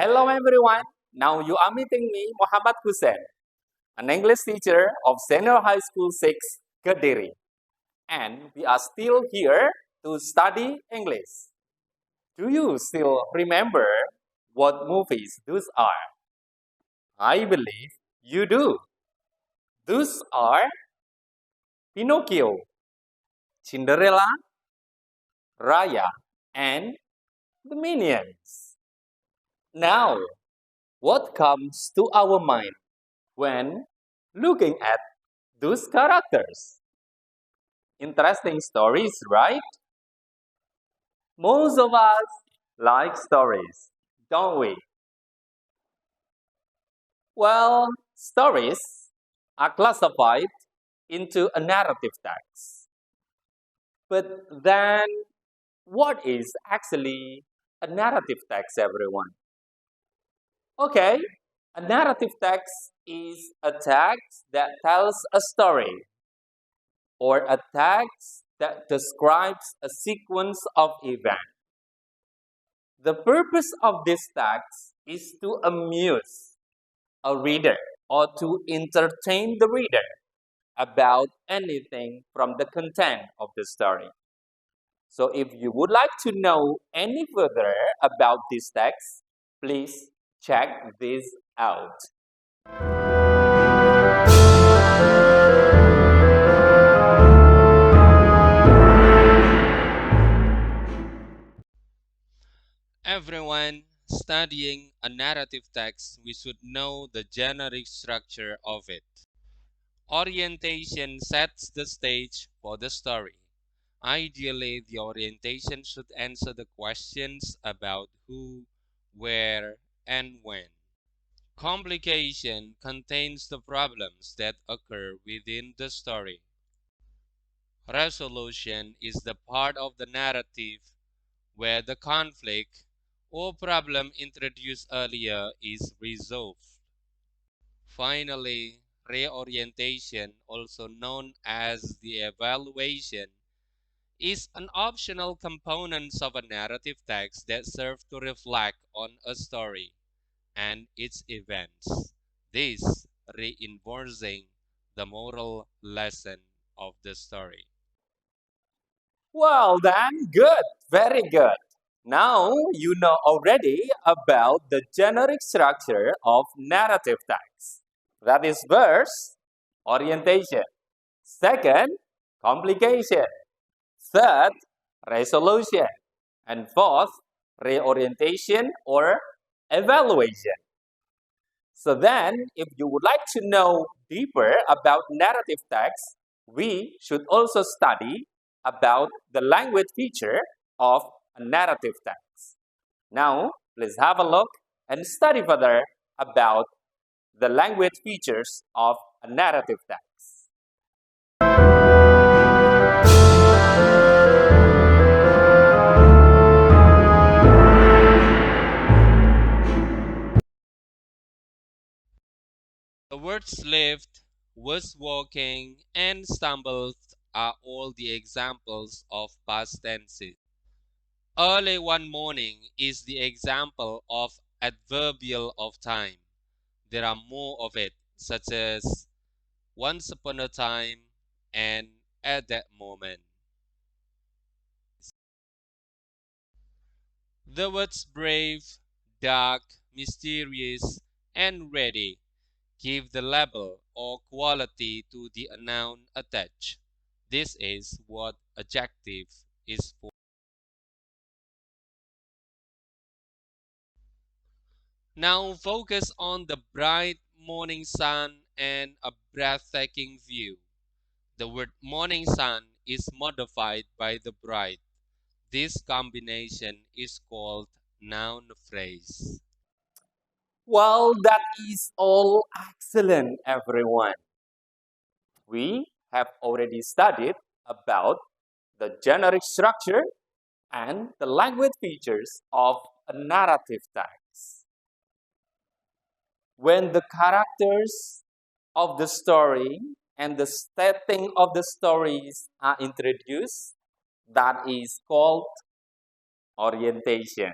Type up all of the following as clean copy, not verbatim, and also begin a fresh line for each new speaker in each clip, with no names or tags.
Hello everyone. Now you are meeting me, Muhammad Hussein, an English teacher of Senior High School 6, Kediri. And we are still here to study English. Do you still remember what movies those are? I believe you do. Those are Pinocchio, Cinderella, Raya, and the Minions. Now, what comes to our mind when looking at those characters? Interesting stories, right? Most of us like stories, don't we? Well, stories are classified into a narrative text. But then, what is actually a narrative text, everyone? Okay, a narrative text is a text that tells a story or a text that describes a sequence of events. The purpose of this text is to amuse a reader or to entertain the reader about anything from the content of the story. So if you would like to know any further about this text, please check this out.
Everyone studying a narrative text, we should know the generic structure of it. Orientation sets the stage for the story. Ideally, the orientation should answer the questions about who, where, and when. Complication contains the problems that occur within the story. Resolution is the part of the narrative where the conflict or problem introduced earlier is resolved. Finally, reorientation, also known as the evaluation, is an optional component of a narrative text that serves to reflect on a story and its events, this reinforcing the moral lesson of the story.
Well, then, good, very good. Now you know already about the generic structure of narrative text. That is first, orientation. Second, complication. Third, resolution. And fourth, reorientation or evaluation. So then, if you would like to know deeper about narrative text, we should also study about the language feature of a narrative text. Now, let's have a look and study further about the language features of a narrative text.
The words lived, was walking, and stumbled are all the examples of past tenses. Early one morning is the example of adverbial of time. There are more of it, such as once upon a time and at that moment. The words brave, dark, mysterious, and ready give the label or quality to the noun attached. This is what adjective is for. Now focus on the bright morning sun and a breathtaking view. The word morning sun is modified by the bright. This combination is called noun phrase.
Well, that is all excellent, everyone. We have already studied about the generic structure and the language features of a narrative text. When the characters of the story and the setting of the stories are introduced, that is called orientation.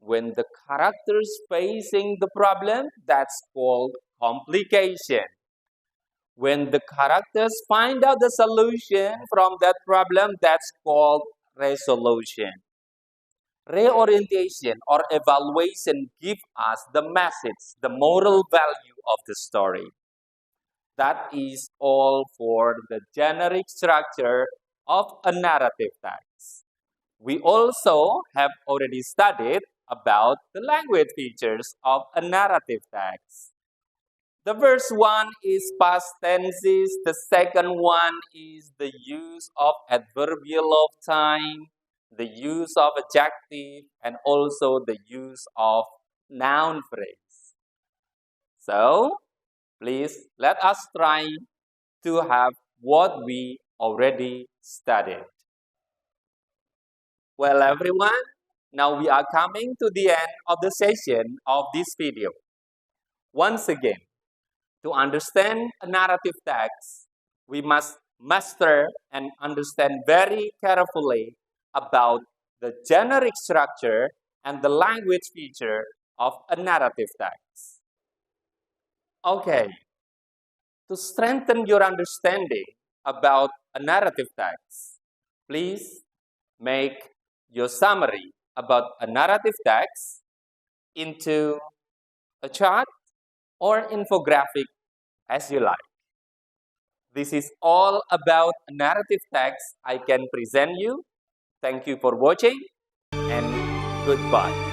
When the characters facing the problem, that's called complication. When the characters find out the solution from that problem, that's called resolution. Reorientation or evaluation give us the message, the moral value of the story. That is all for the generic structure of a narrative text. We also have already studied about the language features of a narrative text. The first one is past tenses. The second one is the use of adverbial of time, the use of adjective, and also the use of noun phrase. So, please let us try to have what we already studied. Well, everyone, now we are coming to the end of the session of this video. Once again, to understand a narrative text, we must master and understand very carefully about the generic structure and the language feature of a narrative text. Okay, to strengthen your understanding about a narrative text, please make your summary about a narrative text into a chart or infographic as you like. This is all about a narrative text I can present you. Thank you for watching and goodbye.